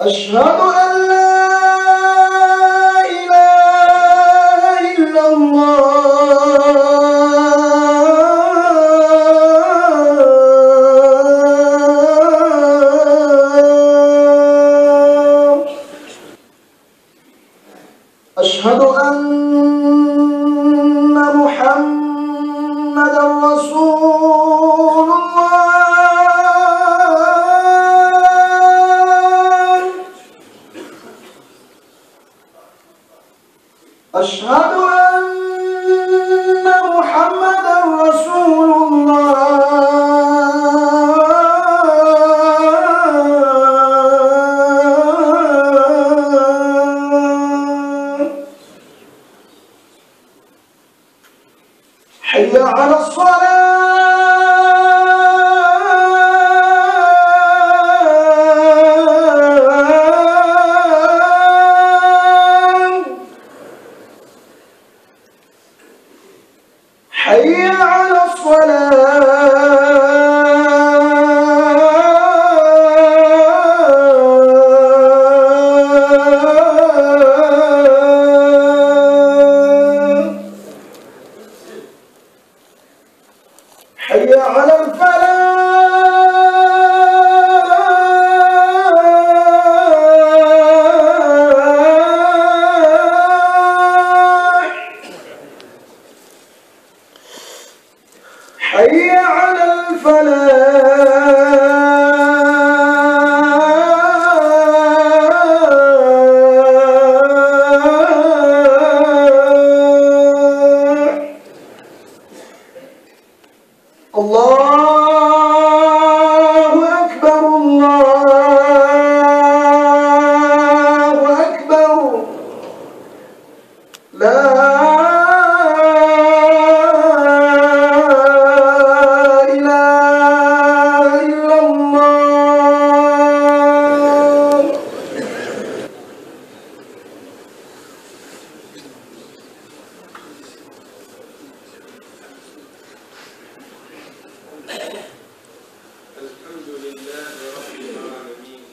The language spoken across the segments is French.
أشهد أن لا إله إلا الله. أشهد أن محمدًا رسول الله. أشهد أن محمدًا رسول الله. حي على الصلاة. حي على الصلاة. حي على الفلاح. حي على الفلاح. الله أكبر الله أكبر. لا إله إلا الله. الحمد لله رب العالمين.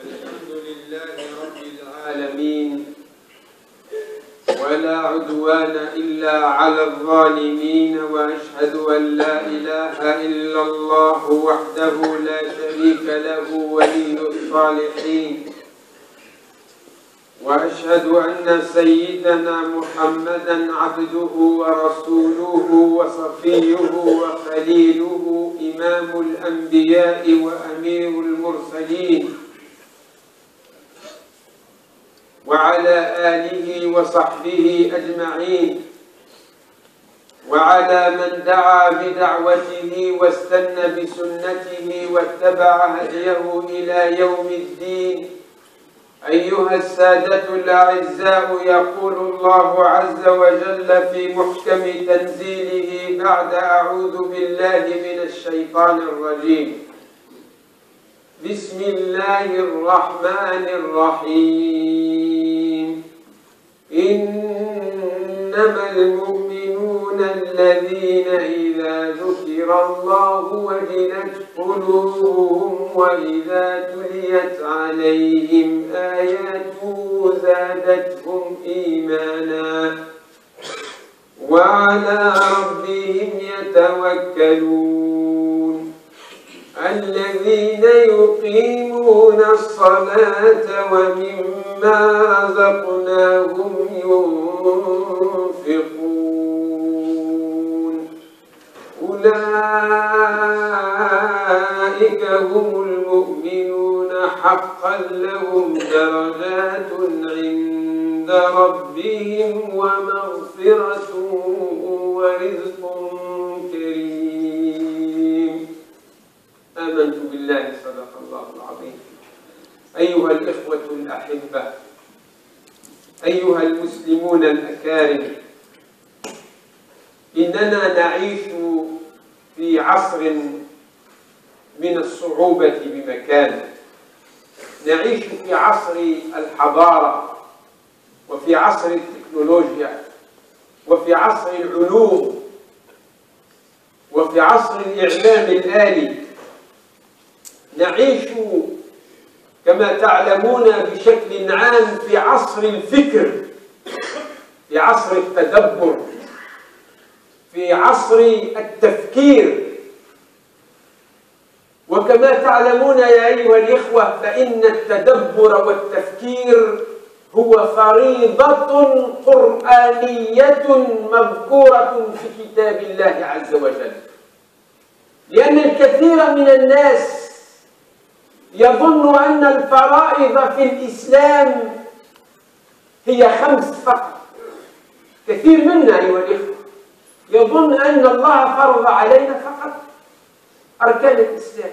الحمد لله رب العالمين، ولا عدوان إلا على الظالمين، وأشهد أن لا إله إلا الله وحده لا شريك له ولي الصالحين، وأشهد أن سيدنا محمدًا عبده ورسوله وصفيه وخليله، إمام الأنبياء وأمير المرسلين، وعلى آله وصحبه أجمعين، وعلى من دعا بدعوته واستنى بسنته واتبع هديه إلى يوم الدين. أيها السادة الأعزاء، يقول الله عز وجل في محكم تنزيله بعد أعوذ بالله من الشيطان الرجيم: بسم الله الرحمن الرحيم. إنما المؤمنون الذين إذا ذكر الله وجلت قلوبهم وإذا تليت عليهم آياته زادتهم إيمانا وعلى ربهم يتوكلون. الذين يقيمون الصلاة ومما رزقناهم ينفقون، أولئك هم المؤمنون حقا، لهم درجات عند ربهم ومغفرة ورزق كريم. آمنت بالله، صدق الله العظيم. أيها الإخوة الأحبة، أيها المسلمون الأكارم، إننا نعيش في عصر من الصعوبة بمكان. نعيش في عصر الحضارة، وفي عصر التكنولوجيا، وفي عصر العلوم، وفي عصر الإعلام الآلي، نعيش كما تعلمون بشكل عام في عصر الفكر، في عصر التدبر، في عصر التفكير. وكما تعلمون يا أيها الإخوة فإن التدبر والتفكير هو فريضة قرآنية مذكورة في كتاب الله عز وجل، لأن الكثير من الناس يظن أن الفرائض في الإسلام هي 5 فقط. كثير منا أيها الإخوة يظن أن الله فرض علينا فقط أركان الإسلام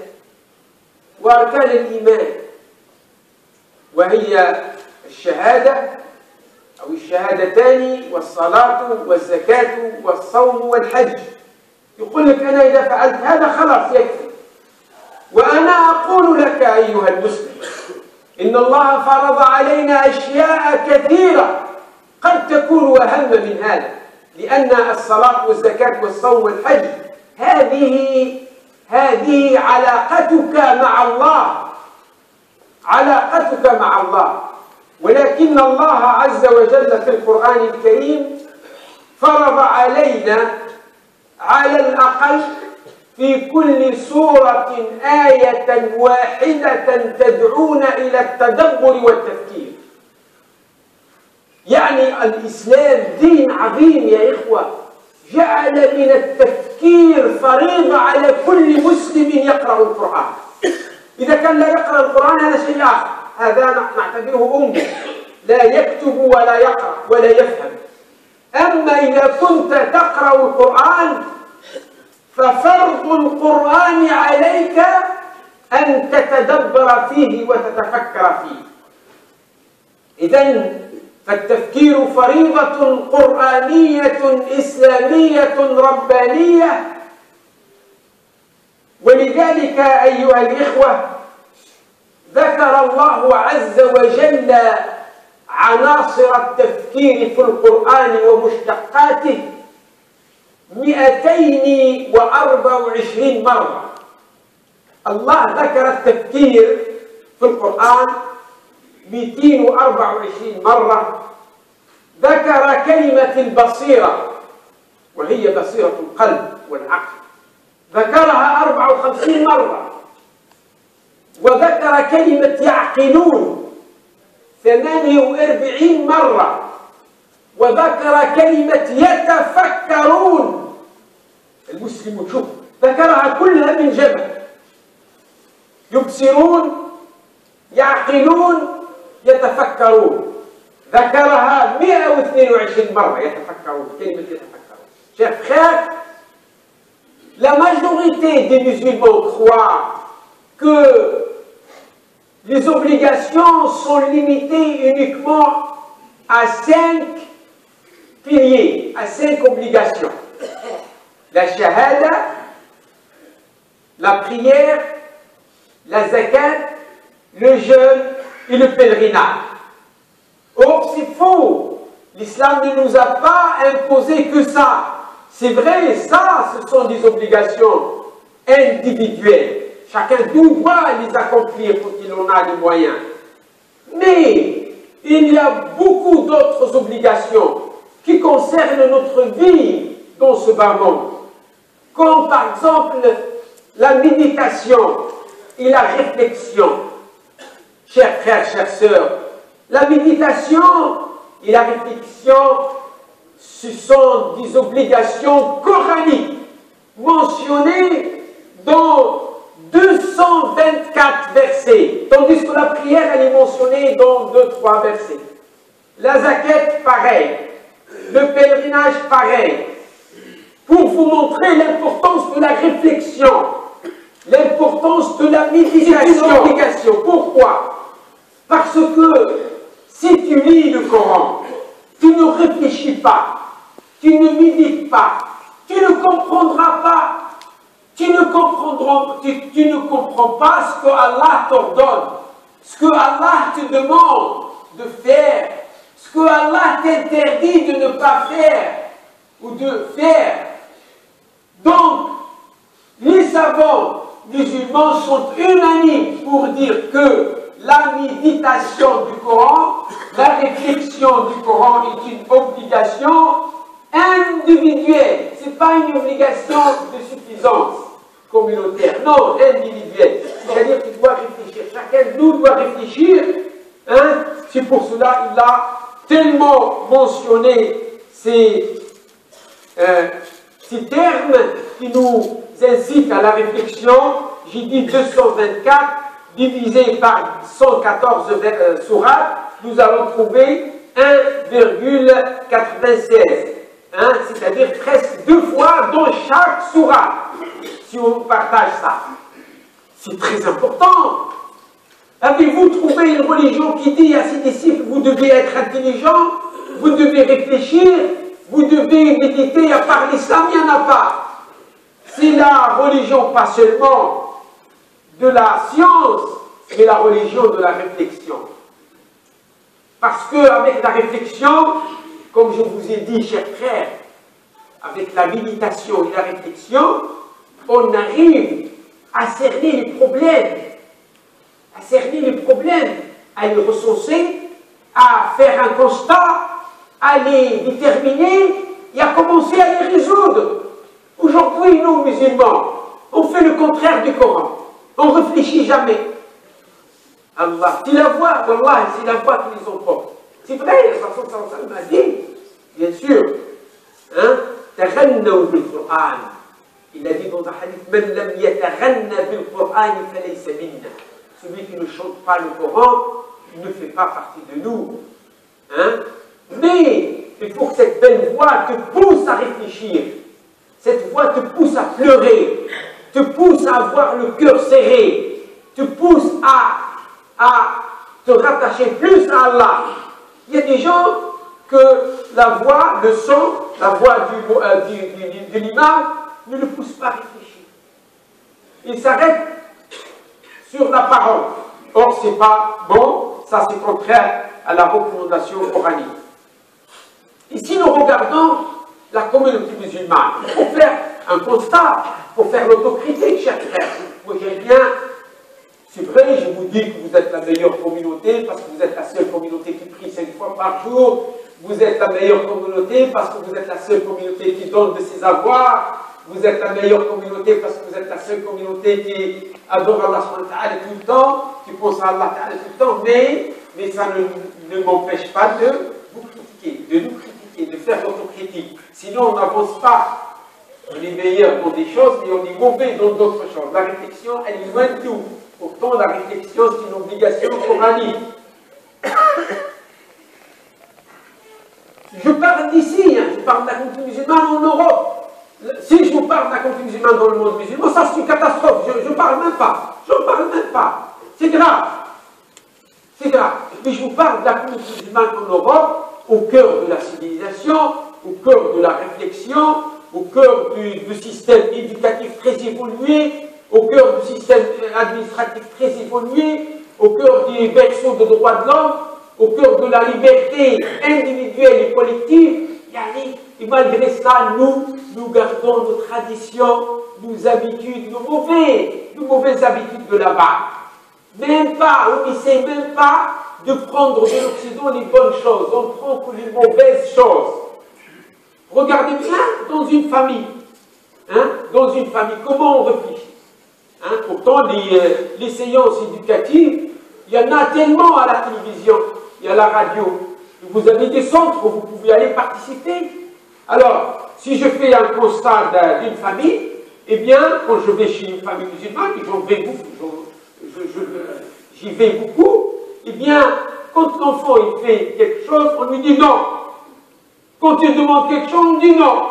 وأركان الإيمان، وهي الشهادة أو الشهادتان والصلاة والزكاة والصوم والحج. يقول لك أنا إذا فعلت هذا خلاص يكفي. وأنا أقول لك أيها المسلم إن الله فرض علينا أشياء كثيرة قد تكون أهم من هذا، لأن الصلاة والزكاة والصوم والحج هذه علاقتك مع الله، علاقتك مع الله. ولكن الله عز وجل في القرآن الكريم فرض علينا على الأقل في كل سورة آية واحدة تدعونا إلى التدبر والتفكير. يعني الإسلام دين عظيم يا إخوة، جعل من التفكير فريضة على كل مسلم يقرأ القرآن. إذا كان لا يقرأ القرآن هذا شيء آخر، هذا نعتبره أمي لا يكتب ولا يقرأ ولا يفهم. أما إذا كنت تقرأ القرآن ففرض القرآن عليك أن تتدبر فيه وتتفكر فيه. إذن فالتفكير فريضة قرآنية إسلامية ربانية. ولذلك أيها الإخوة ذكر الله عز وجل عناصر التفكير في القرآن ومشتقاته 224 مرة. الله ذكر التفكير في القرآن 224 مرة. ذكر كلمة البصيرة وهي بصيرة القلب والعقل، ذكرها 54 مرة. وذكر كلمة يعقلون 48 مرة. وذكر كلمة يتفكرون. المسلم شوف ذكرها كلها من جبل: يبصرون، يعقلون، يتفكرون. ذكرها 122 مرة يتفكرون، كلمة يتفكرون. Chers frères, la majorité des musulmans croient que les obligations sont limitées uniquement à 5 piliers, à 5 obligations. La shahada, la prière, la zakat, le jeûne et le pèlerinage. Or, c'est faux. L'islam ne nous a pas imposé que ça. C'est vrai, ça, ce sont des obligations individuelles. Chacun doit les accomplir quand il en a les moyens. Mais il y a beaucoup d'autres obligations qui concernent notre vie dans ce bas monde. Comme par exemple la méditation et la réflexion. Chers frères, chères sœurs, la méditation et la réflexion, ce sont des obligations coraniques mentionnées dans 224 versets, tandis que la prière elle est mentionnée dans 2-3 versets. La zakat, pareil. Le pèlerinage, pareil. Pour vous montrer l'importance de la réflexion, l'importance de la méditation. Pourquoi? Parce que si tu lis le Coran, tu ne réfléchis pas, tu ne médites pas, tu ne comprendras pas, tu ne comprends pas ce que Allah t'ordonne, ce que Allah te demande de faire, ce que Allah t'interdit de ne pas faire ou de faire. Donc, les savants, musulmans sont unanimes pour dire que la méditation du Coran, la réflexion du Coran est une obligation individuelle. Ce n'est pas une obligation de suffisance communautaire, non, individuelle. C'est-à-dire qu'il doit réfléchir. Chacun de nous doit réfléchir. Hein? C'est pour cela qu'il a tellement mentionné ces termes qui nous incitent à la réflexion. J'ai dit 224 divisé par 114 sourates, nous allons trouver 1,96. Hein, c'est-à-dire presque 2 fois dans chaque sourate, si on partage ça. C'est très important. Avez-vous trouvé une religion qui dit à ses disciples, vous devez être intelligent, vous devez réfléchir, vous devez méditer, à part l'islam, il n'y en a pas. C'est la religion pas seulement de la science, mais la religion de la réflexion. Parce qu'avec la réflexion, comme je vous ai dit, chers frères, avec la méditation et la réflexion, on arrive à cerner les problèmes, à les recenser, à faire un constat, à les déterminer et à commencer à les résoudre. Aujourd'hui, nous, musulmans, on fait le contraire du Coran. On ne réfléchit jamais. Allah, c'est la voix, Wallah, c'est la voix qui les emporte. C'est vrai, le Rasoul sallallahu alayhi wa sallam a dit, bien sûr, hein, taghannaw bil Qur'an. Il a dit dans un hadith, man lam yataghanna bil Qur'an falaysa minna. Celui qui ne chante pas le Coran, il ne fait pas partie de nous. Hein? Mais il faut que cette belle voix te pousse à réfléchir. Cette voix te pousse à pleurer, te pousse à avoir le cœur serré, te pousse à te rattacher plus à Allah. Il y a des gens que la voix, le son, la voix de l'imam ne le pousse pas à réfléchir. Il s'arrête sur la parole. Or, ce n'est pas bon, ça c'est contraire à la recommandation coranique. Ici, nous regardons la communauté musulmane. Il faut faire un constat, il faut faire l'autocritique, chers frères. Moi, j'aime bien, c'est vrai, je vous dis que vous êtes la meilleure communauté parce que vous êtes la seule communauté qui prie 5 fois par jour. Vous êtes la meilleure communauté parce que vous êtes la seule communauté qui donne de ses avoirs. Vous êtes la meilleure communauté parce que vous êtes la seule communauté qui adore Allah tout le temps, qui pense à Allah tout le temps, mais ça ne m'empêche pas de vous critiquer, de nous critiquer, de faire l'autocritique. Sinon, on n'avance pas. On est meilleur dans des choses, mais on est mauvais dans d'autres choses. La réflexion, elle est loin de tout. Pourtant, la réflexion, c'est une obligation coranique. Je parle d'ici, je parle de la communauté musulmane en Europe. Si je vous parle de la communauté musulmane dans le monde musulman, ça c'est une catastrophe. Je ne parle même pas. Je ne parle même pas. C'est grave. C'est grave. Mais je vous parle de la communauté musulmane en Europe, au cœur de la civilisation, au cœur de la réflexion, au cœur du système éducatif très évolué, au cœur du système administratif très évolué, au cœur des berceaux de droits de l'homme, au cœur de la liberté individuelle et collective. Et malgré ça, nous gardons nos traditions, nos habitudes, nos mauvaises habitudes de là-bas. Même pas, on n'essaie même pas de prendre de l'Occident les bonnes choses, on prend que les mauvaises choses. Regardez bien dans une famille. Hein, dans une famille, comment on réfléchit? Hein, pourtant, les séances éducatives, il y en a tellement à la télévision, il y a la radio. Vous avez des centres où vous pouvez aller participer. Alors, si je fais un constat d'une famille, eh bien, quand je vais chez une famille musulmane, j'y vais beaucoup, eh bien, quand l'enfant il fait quelque chose, on lui dit non. Quand il demande quelque chose, on dit non.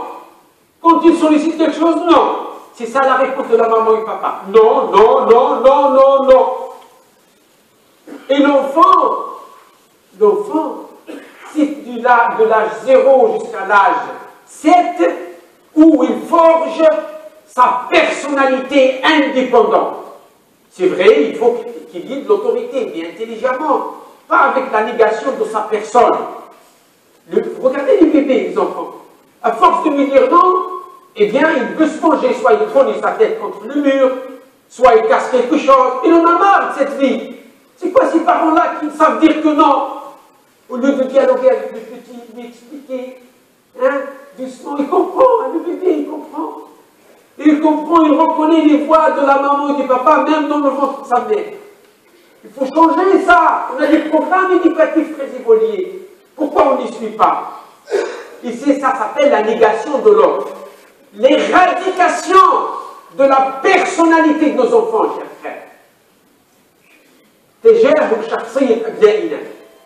Quand il sollicite quelque chose, non. C'est ça la réponse de la maman et papa. Non, non, non, non, non, non. Et l'enfant, c'est de l'âge 0 jusqu'à l'âge 7, où il forge sa personnalité indépendante. C'est vrai, il faut qu'il y ait de l'autorité, mais intelligemment, pas avec la négation de sa personne. Regardez les bébés, les enfants. À force de lui dire non, eh bien, il veut se manger, soit il trône sa tête contre le mur, soit il casse quelque chose. Il en a marre de cette vie. C'est quoi ces parents-là qui savent dire que non? Au lieu de dialoguer avec le petit, lui expliquer, hein, doucement, il comprend, hein, le bébé, il comprend. Il comprend, il reconnaît les voix de la maman et du papa, même dans le ventre de sa mère. Il faut changer ça. On a des programmes éducatifs très évolués. Pourquoi on n'y suit pas? Ici, ça s'appelle la négation de l'autre. L'éradication de la personnalité de nos enfants, chers frères.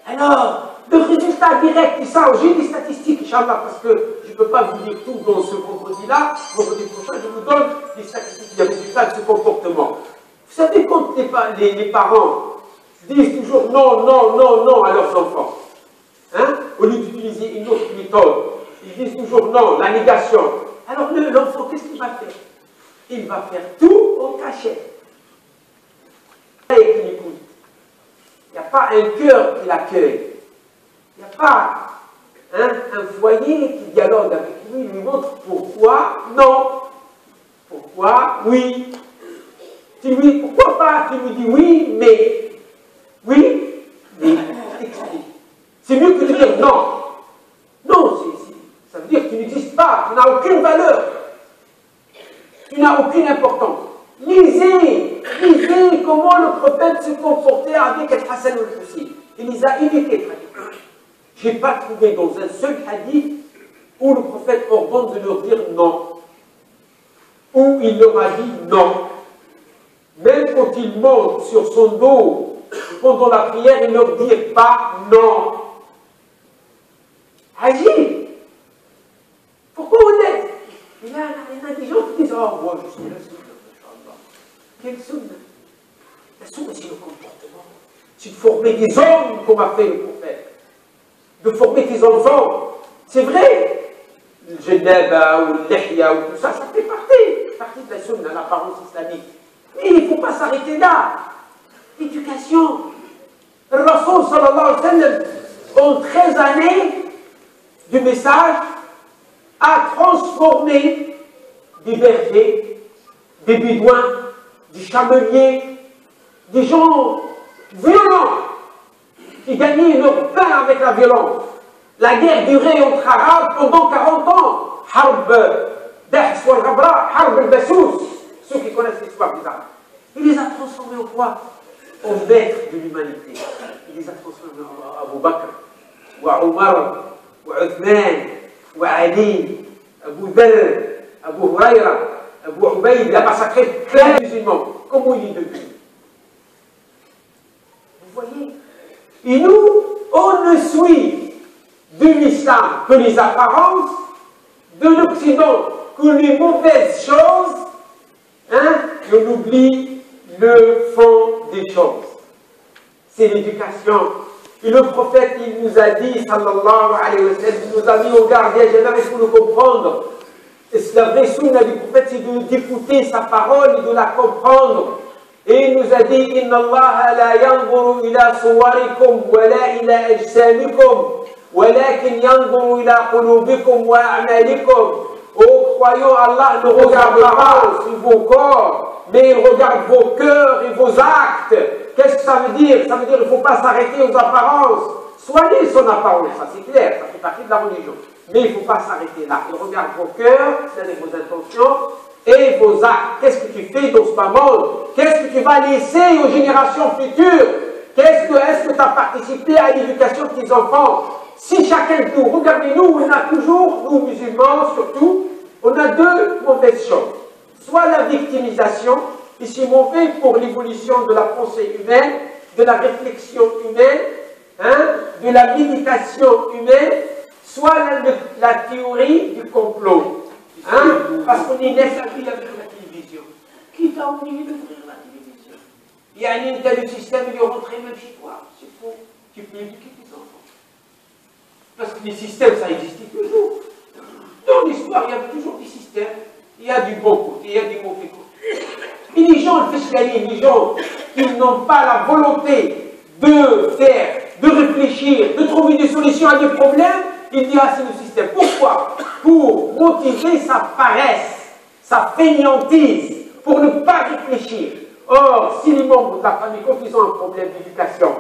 Alors, le résultat direct, c'est ça. J'ai des statistiques, Inch'Allah, parce que je ne peux pas vous dire tout dans ce vendredi-là. Vendredi prochain, je vous donne des statistiques, des résultats de ce comportement. Vous savez, quand les parents disent toujours non, non, non, non à leurs enfants, hein, au lieu d'utiliser une autre méthode, ils disent toujours non, la négation. Alors l'enfant, qu'est-ce qu'il va faire? Il va faire tout en cachette. Et qu'il écoute. Il n'y a pas un cœur qui l'accueille. Il n'y a pas un foyer qui dialogue avec lui, lui montre pourquoi non. Pourquoi oui. Pourquoi pas? Tu lui dis oui, mais. Oui, mais explique. C'est mieux que de dire non. Non, ça veut dire que tu n'existes pas, tu n'as aucune valeur. Tu n'as aucune importance. Lisez comment le prophète se comportait avec Al-Hassan al-Hussein. Il les a imités. Je n'ai pas trouvé dans un seul hadith où le prophète ordonne de leur dire non. Où il leur a dit non. Même quand il monte sur son dos pendant la prière, il ne leur dit pas non. Agis. Pourquoi on est? Il y a des gens qui disent oh, moi je suis la sunna. Quelle sunna? La sunna, c'est le comportement. C'est de former des hommes, comme a fait le prophète. De former tes enfants. C'est vrai. Le jannaba ou le lihya ou tout ça, ça fait partie de la sunna, l'apparence islamique. Mais il ne faut pas s'arrêter là. L'éducation. Le Rasoul sallallahu alayhi wa sallam, en 13 années du message, a transformé des bergers, des bédouins, des chameliers, des gens violents qui gagnaient leur pain avec la violence. La guerre durait entre Arabes pendant 40 ans. Harb Dahs wal Ghabra, Harb al-Bassous, ceux qui connaissent l'histoire des Arabes. Il les a transformés en quoi? En maîtres de l'humanité. Il les a transformés en Abu Bakr, ou Omar, ou Uthman, ou Ali, Abu Dharr, Abu Huraira, Abu Ubayd. Il a massacré plein de musulmans. Comment il est devenu? Vous voyez? Et nous, on ne suit de l'islam que les apparences, de l'Occident que les mauvaises choses, hein, et on oublie le fond des choses. C'est l'éducation. Et le prophète, il nous a dit, sallallahu alayhi wa sallam, il nous a mis au garde, il faut le comprendre. Et la vraie sunna du prophète, c'est d'écouter sa parole et de la comprendre. Et il nous a dit, Inna Allah la yanzuru ila suwarikum wa la ila ajsamikum, walakin yanzuru ila qulubikum wa a'malikum. Ô croyants, Allah ne regarde pas sur vos corps, mais il regarde vos cœurs et vos actes. Qu'est-ce que ça veut dire? Ça veut dire qu'il ne faut pas s'arrêter aux apparences. Soignez son apparence, ça c'est clair, ça fait partie de la religion. Mais il ne faut pas s'arrêter là. Il regarde vos cœurs, c'est-à-dire vos intentions, et vos actes. Qu'est-ce que tu fais dans ce monde? Qu'est-ce que tu vas laisser aux générations futures? Est-ce que tu as participé à l'éducation de tes enfants? Si chacun de nous, regardez-nous, on a toujours, nous musulmans surtout, on a deux mauvaises choses. Soit la victimisation, et c'est mauvais pour l'évolution de la pensée humaine, de la réflexion humaine, hein, de la méditation humaine, soit la théorie du complot. Hein, parce qu'on est né sa vie avec la télévision. Qui t'a obligé d'ouvrir la télévision? Il y a un tel système, il est rentré même chez toi. C'est faux. Tu peux éduquer tes enfants. Parce que les systèmes, ça existe toujours. Dans l'histoire, il y a toujours des systèmes. Il y a du bon côté, il y a du mauvais côté. Et les gens, le fiscalisme, les gens qui n'ont pas la volonté de faire, de réfléchir, de trouver des solutions à des problèmes, ils disent ah c'est le système. Pourquoi? Pour motiver sa paresse, sa fainéantise. pour ne pas réfléchir. Or, si les membres de la famille, quand ils ont un problème d'éducation,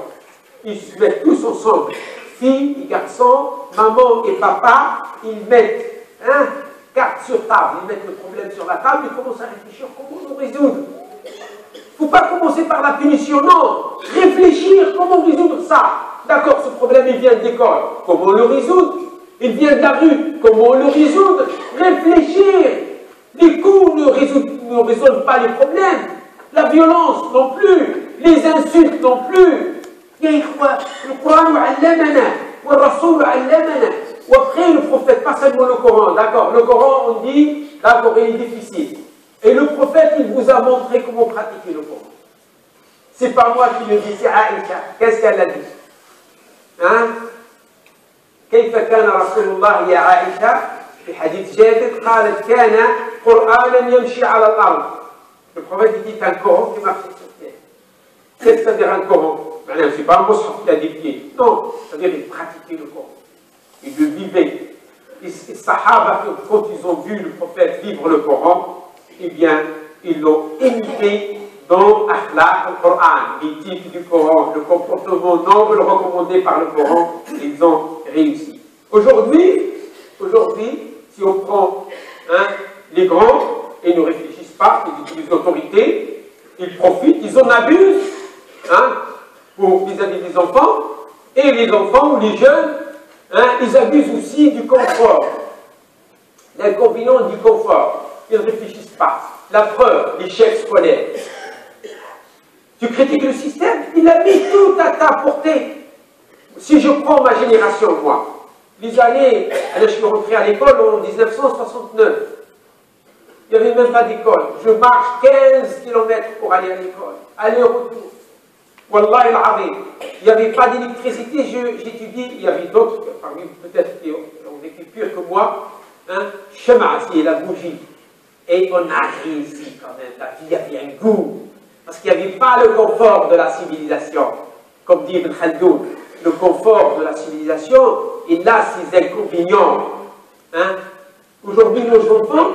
ils se mettent tous ensemble, filles et garçons, maman et papa, ils mettent carte sur table, ils mettent le problème sur la table, ils commencent à réfléchir comment le résoudre. Il ne faut pas commencer par la punition, non. Réfléchir, comment résoudre ça. D'accord, ce problème, il vient de l'école, comment le résoudre? Il vient de la rue, comment le résoudre? Réfléchir. Les coups ne résolvent pas les problèmes. La violence non plus. Les insultes non plus. Le Coran allamana, le Rasoul allamana. Ou après le prophète, pas seulement le Coran, d'accord. Le Coran, on dit, d'accord, il est difficile. Et le prophète, il vous a montré comment pratiquer le Coran. C'est pas moi qui le dis, c'est Aïcha. Qu'est-ce qu'elle a dit? كيف كان رسول الله يا عائشة في حديث جابر قالت كان قرآنا يمشي على الأرض. Le prophète dit un Coran qui marche sur terre. Qu'est-ce que ça veut dire un Coran? C'est pas un mushaf qui a des pieds. Non, c'est-à-dire qu'il pratiquait le Coran. Il le vivait. Les Sahaba, quand ils ont vu le prophète vivre le Coran, eh bien, ils l'ont imité dans Akhlaq al-Qur'an, l'éthique du Coran, le comportement noble recommandé par le Coran, ils ont réussi. Aujourd'hui, si on prend les grands, ils ne réfléchissent pas, ils utilisent l'autorité, ils profitent, ils en abusent vis-à-vis des enfants, et les enfants ou les jeunes, ils abusent aussi du confort. L'inconvénient du confort, ils ne réfléchissent pas. La preuve, l'échec scolaire. Tu critiques le système, il a mis tout à ta portée. Si je prends ma génération, moi, les années, je suis rentré à l'école en 1969. Il n'y avait même pas d'école. Je marche 15 km pour aller à l'école. Aller-retour. Wallah il-azim. Il n'y avait pas d'électricité, j'étudie. Il y avait d'autres, parmi peut-être qui ont vécu pire que moi. Shema, c'est la bougie. Et on a réussi quand même. La vie avait un goût. Parce qu'il n'y avait pas le confort de la civilisation. Comme dit Ibn Khaldoun, le confort de la civilisation, il a ses inconvénients. Aujourd'hui, nos enfants,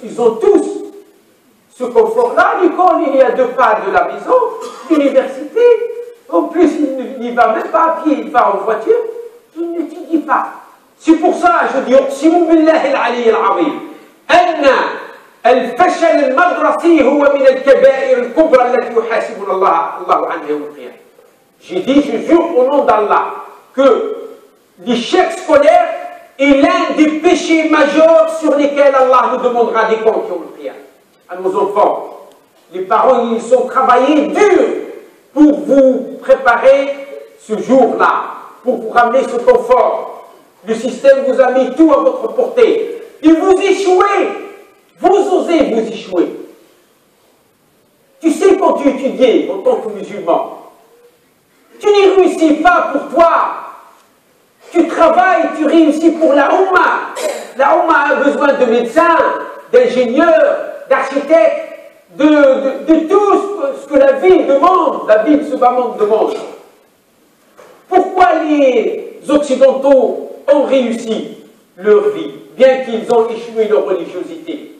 ils ont tous ce confort-là. L'école, il est à 2 pas de la maison. L'université, en plus, il n'y va même pas à pied, il va en voiture. Il n'étudie pas. C'est pour ça, je dis, أقسم بالله العلي العظيم أن الفشل المدرسي هو من الكبائر الكبرى التي يحاسبنا الله عنها يوم القيامة. J'ai dit, je jure au nom d'Allah, que l'échec scolaire est l'un des péchés majeurs sur lesquels Allah nous demandera des comptes yawm al-qiyamah. À nos enfants, les parents, ils ont travaillé dur pour vous préparer ce jour-là, pour vous ramener ce confort. Le système vous a mis tout à votre portée. Et vous échouez. Vous osez vous échouer. Tu sais, quand tu étudiais en tant que musulman, tu n'y réussis pas pour toi. Tu travailles, tu réussis pour la Oumma. La Oumma a besoin de médecins, d'ingénieurs, d'architectes, de tout ce que la vie demande, la vie de ce bas monde demande. Pourquoi les Occidentaux ont réussi leur vie, bien qu'ils ont échoué leur religiosité,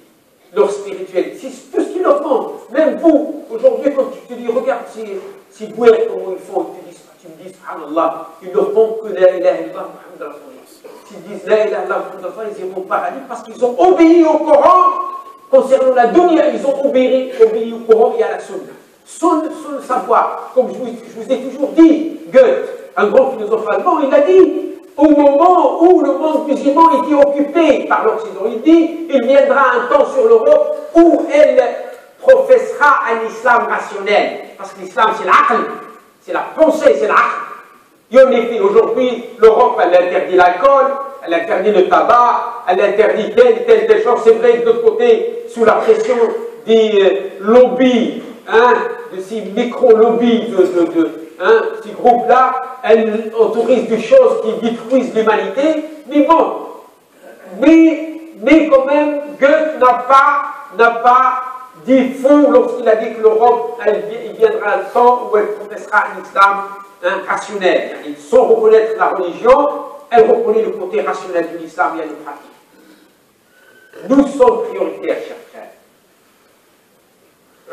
leur spiritualité? C'est tout ce qu'ils leur font. Même vous, aujourd'hui, quand tu te dis, regarde ces boueurs, comment ils font, tu me dis, subhanallah, ils leur font que la ilaha illallah Muhammad Rasulullah. S'ils disent la ilaha illallah Muhammad Rasulullah, ils iront au paradis parce qu'ils ont obéi au Coran. Concernant la dunya, ils ont obéi au Coran et à la sunna. Sans le savoir, comme je vous ai toujours dit, Goethe, un grand philosophe allemand, il a dit, au moment où le monde musulman était occupé par l'Occident, il dit, il viendra un temps sur l'Europe où elle professera un islam rationnel. Parce que l'islam, c'est l'aql, c'est la pensée, c'est l'aql. Et en effet, aujourd'hui, l'Europe, elle interdit l'alcool, elle interdit le tabac, elle interdit telle chose. C'est vrai que de l'autre côté, sous la pression des lobbies, de ces micro-lobbies, ces groupes-là, elle autorise des choses qui détruisent l'humanité. Mais bon, mais quand même, Goethe n'a pas dit faux lorsqu'il a dit que l'Europe, il viendra un temps où elle professera un islam rationnel. Sans reconnaître la religion, elle reconnaît le côté rationnel de l'islam et elle le pratique. Nous sommes prioritaires, chers frères.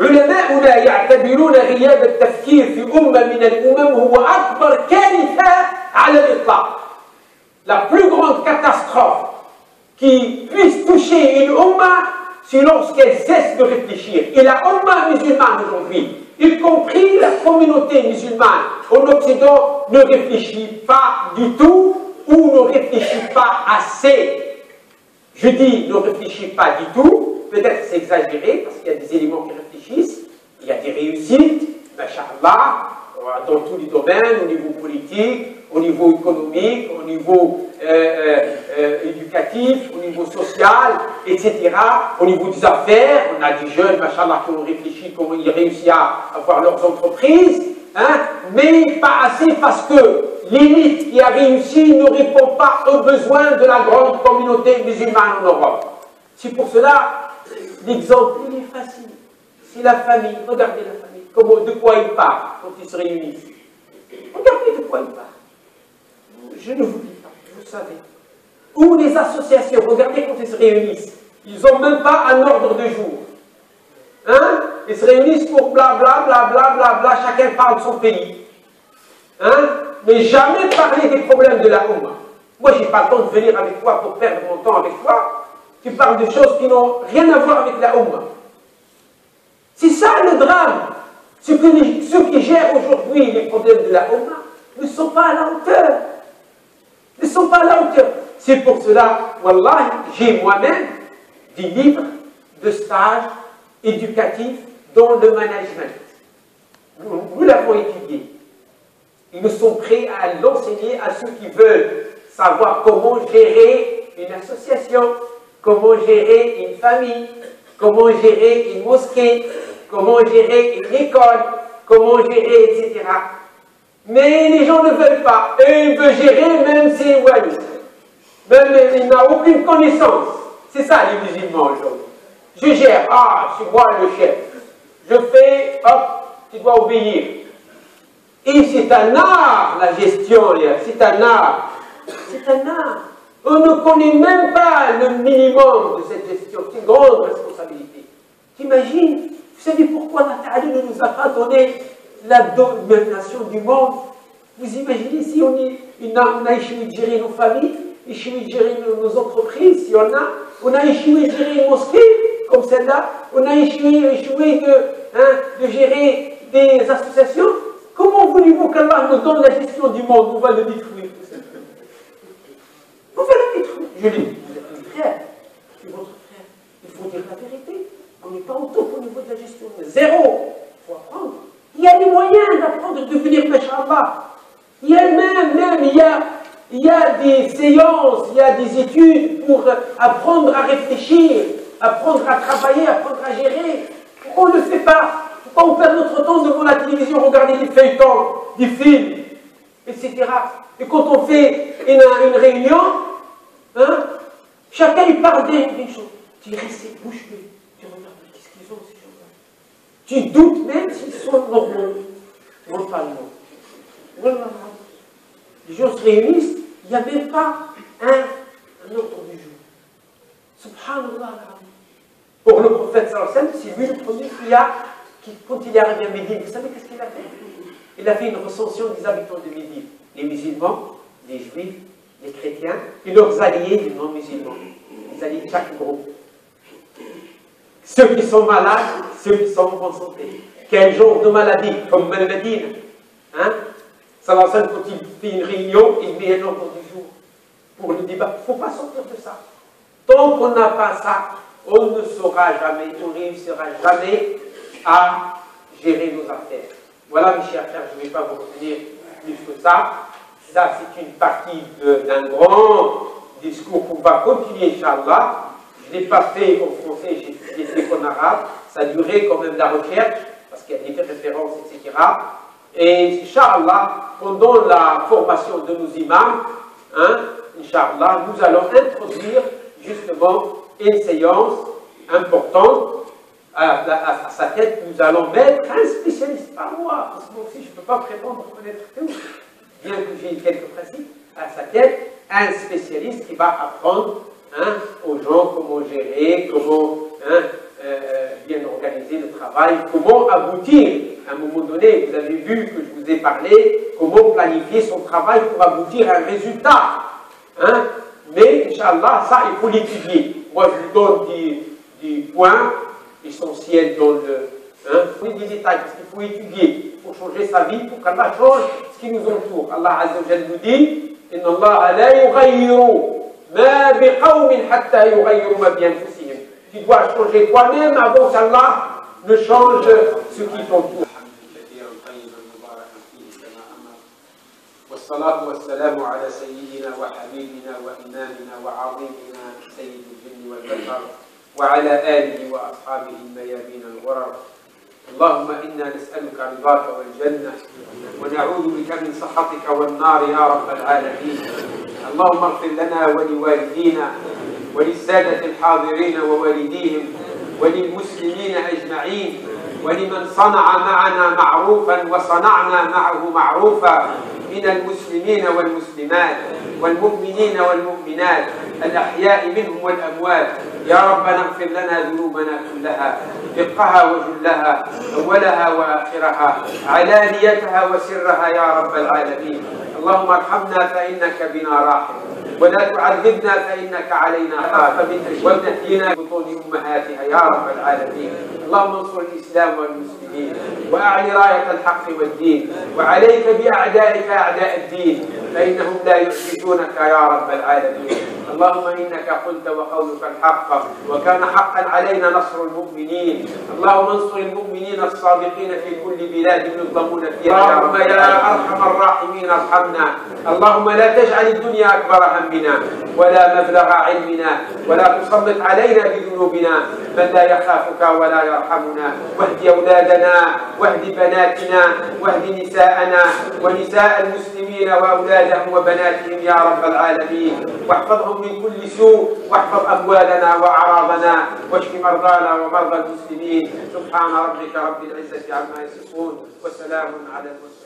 علماؤنا يعتبرون غياب التفكير في أمة من الأمم هو أكبر كارثة على الإطلاق. La plus grande catastrophe qui puisse toucher une Ummah, c'est lorsqu'elle cesse de réfléchir. Et la Ummah musulmane aujourd'hui, y compris la communauté musulmane en Occident, ne réfléchit pas du tout ou ne réfléchit pas assez. Je dis ne réfléchit pas du tout, peut-être c'est exagéré, parce qu'il y a des éléments qui réfléchissent, il y a des réussites, masha'Allah, dans tous les domaines, au niveau politique, au niveau économique, au niveau éducatif, au niveau social, etc., au niveau des affaires. On a des jeunes, masha'Allah, qui ont réfléchi comment ils réussissent à avoir leurs entreprises, hein, mais pas assez parce que l'élite qui a réussi ne répond pas aux besoins de la grande communauté musulmane en Europe. C'est pour cela, l'exemple, il est facile. C'est la famille. Regardez la famille. Comment, de quoi ils parlent quand ils se réunissent. Regardez de quoi ils parlent. Je ne vous dis pas, vous savez. Ou les associations, regardez quand ils se réunissent. Ils n'ont même pas un ordre de jour. Hein? Ils se réunissent pour blabla, blabla, blabla, chacun parle de son pays. Hein? Mais jamais parler des problèmes de la Ummah. Moi, je n'ai pas le temps de venir avec toi pour perdre mon temps avec toi. Tu parles de choses qui n'ont rien à voir avec la Ummah. C'est ça le drame. Ceux qui gèrent aujourd'hui les problèmes de la Ummah ne sont pas à la hauteur. Ne sont pas à la hauteur. C'est pour cela, Wallah, j'ai moi-même des livres de stage éducatif dans le management. Nous l'avons étudié. Ils nous sont prêts à l'enseigner à ceux qui veulent savoir comment gérer une association, comment gérer une famille, comment gérer une mosquée, comment gérer une école, comment gérer, etc. Mais les gens ne veulent pas. Et ils veulent gérer même ses walis. Même il n'a aucune connaissance. C'est ça les musulmans aujourd'hui. Je gère, c'est moi le chef. Je fais, hop, tu dois obéir. Et c'est un art, la gestion, c'est un art. C'est un art. On ne connaît même pas le minimum de cette gestion. C'est une grande responsabilité. T'imagines? Vous savez pourquoi Allah Ta'ala ne nous a pas donné la domination du monde? Vous imaginez si on a échoué de gérer nos familles, échoué de gérer nos entreprises, si on a échoué de gérer une mosquée comme celle-là, on a échoué de gérer des associations. Comment voulez-vous qu'Allah nous donne la gestion du monde? On va le détruire, tout simplement. On va le détruire. Je l'ai dit, vous êtes mon frère, je suis votre frère. Il faut dire la vérité. On n'est pas au top au niveau de la gestion. Zéro. Il faut apprendre. Il y a des moyens d'apprendre de devenir Masha'Allah. Il y a il y a des séances, il y a des études pour apprendre à réfléchir, apprendre à travailler, apprendre à gérer. Pourquoi on ne le fait pas? Pourquoi on perd notre temps devant la télévision, regarder des feuilletons, des films, etc. Et quand on fait une réunion, hein, chacun il parle d'une chose. Tu restes bouche bée. Tu regardes, qu'est-ce qu'ils ont ces gens-là? Tu doutes même s'ils sont normaux, mentalement. Les gens se réunissent, il n'y a même pas un ordre du jour. Subhanallah. Pour le prophète sallallahu alayhi wa sallam, c'est lui le premier quand il est arrivé à Médine, vous savez qu'est-ce qu'il a fait? Il a fait une recension des habitants de Médine. Les musulmans, les juifs, les chrétiens, et leurs alliés, les non-musulmans. Les alliés de chaque groupe. Ceux qui sont malades, ceux qui sont en bonne santé. Quel genre de maladie? Comme Médine. Hein? Sallallahu alayhi wa sallam, quand il fait une réunion, il met un ordre du jour pour le débat. Il ne faut pas sortir de ça. Tant qu'on n'a pas ça, on ne saura jamais, on ne réussira jamais à gérer nos affaires. Voilà, mes chers frères, je ne vais pas vous retenir plus que ça. Ça, c'est une partie d'un grand discours qu'on va continuer, Inch'Allah. Je ne l'ai pas fait en français, j'ai fait qu'en arabe. Ça durait quand même la recherche, parce qu'il y a des références, etc. Et Inch'Allah, pendant la formation de nos imams, Inch'Allah, nous allons introduire justement une séance importante. À sa tête, nous allons mettre un spécialiste par moi, parce que moi aussi je ne peux pas prétendre connaître tout, bien que j'ai quelques principes. À sa tête, un spécialiste qui va apprendre aux gens comment gérer, comment bien organiser le travail, comment aboutir. À un moment donné, vous avez vu que je vous ai parlé, comment planifier son travail pour aboutir à un résultat. Hein? Mais, Inch'Allah, ça, il faut l'étudier. Moi, je vous donne des points essentiels dans le... Hein? Des détails, parce qu'il faut étudier, pour changer sa vie, pour qu'Allah change ce qui nous entoure. Allah Azza wa Jalla nous dit « Inna Allah la yughayyiru ma biqawmin hatta yughayyiru ma bi anfusihim » Tu dois changer toi-même avant qu'Allah ne change ce qui t'entoure. والصلاة والسلام على سيدنا وحبيبنا وإمامنا وعظيمنا سيد الجن والبشر وعلى آله وأصحابه الميامين الغرر. اللهم إنا نسألك رضاك والجنة ونعوذ بك من سخطك والنار يا رب العالمين. اللهم اغفر لنا ولوالدينا وللسادة الحاضرين ووالديهم وللمسلمين أجمعين ولمن صنع معنا معروفا وصنعنا معه معروفا من المسلمين والمسلمات والمؤمنين والمؤمنات الأحياء منهم والأموات. يا ربنا اغفر لنا ذنوبنا كلها دقها وجلها أولها وآخرها علانيتها وسرها يا رب العالمين. اللهم ارحمنا فإنك بنا راحم ولا تعذبنا فإنك علينا قادر ونهينا بطون أمهاتها يا رب العالمين. اللهم انصر الإسلام والمسلمين وأعل راية الحق والدين وعليك بأعدائك أعداء الدين فإنهم لا يعجزونك يا رب العالمين. اللهم إنك قلت وقولك الحق وكان حقا علينا نصر المؤمنين. اللهم انصر المؤمنين الصادقين في كل بلاد يظلمون فيها يا رب يا أرحم الراحمين ارحمنا. اللهم لا تجعل الدنيا أكبر همنا ولا مبلغ علمنا ولا تسلط علينا بذنوبنا من لا يخافك ولا يرحمنا. واهد أولادنا واهد بناتنا واهد نساءنا ونساء المسلمين وأولادهم وبناتهم يا رب العالمين. واحفظهم من كل سوء واحفظ أموالنا وأعراضنا واشف مرضانا ومرضى المسلمين. سبحان ربك رب العزة عما يصفون وسلام على المرسلين.